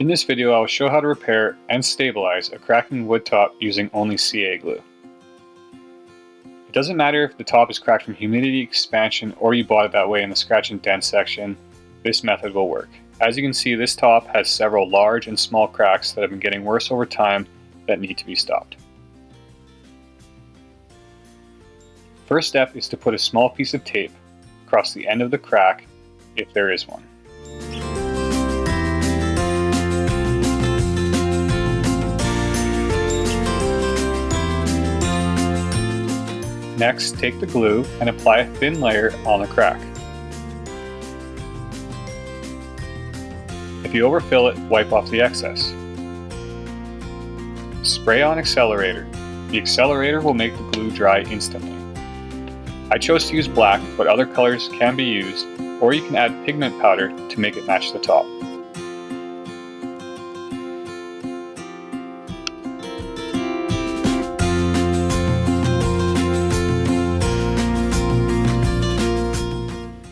In this video, I will show how to repair and stabilize a cracking wood top using only CA glue. It doesn't matter if the top is cracked from humidity, expansion, or you bought it that way in the scratch and dent section, this method will work. As you can see, this top has several large and small cracks that have been getting worse over time that need to be stopped. First step is to put a small piece of tape across the end of the crack, if there is one. Next, take the glue and apply a thin layer on the crack. If you overfill it, wipe off the excess. Spray on accelerator. The accelerator will make the glue dry instantly. I chose to use black, but other colors can be used, or you can add pigment powder to make it match the top.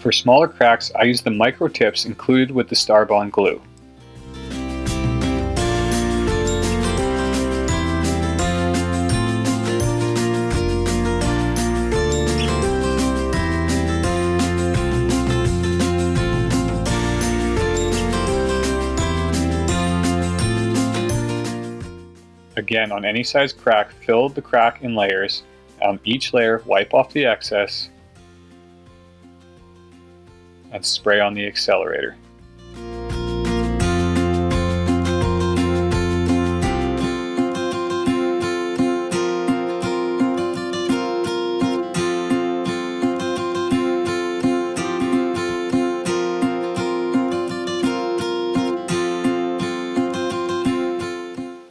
For smaller cracks, I use the micro tips included with the Starbond glue. Again, on any size crack, fill the crack in layers. On each layer, wipe off the excess and spray on the accelerator.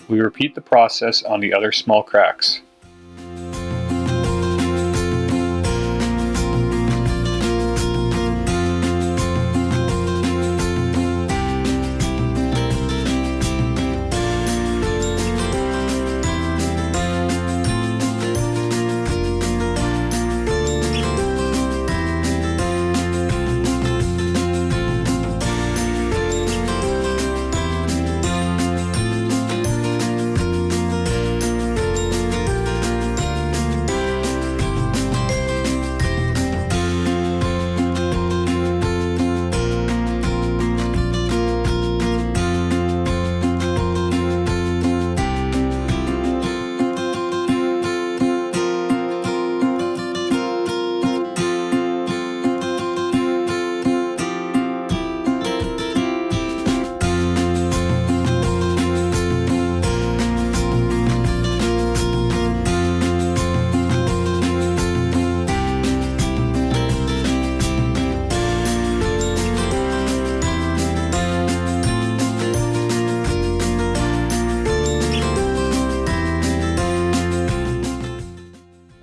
We repeat the process on the other small cracks.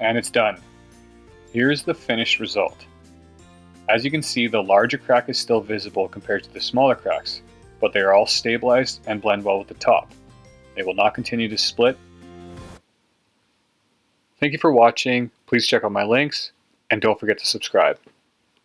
And it's done. Here's the finished result. As you can see, the larger crack is still visible compared to the smaller cracks, but they are all stabilized and blend well with the top. They will not continue to split. Thank you for watching. Please check out my links and don't forget to subscribe.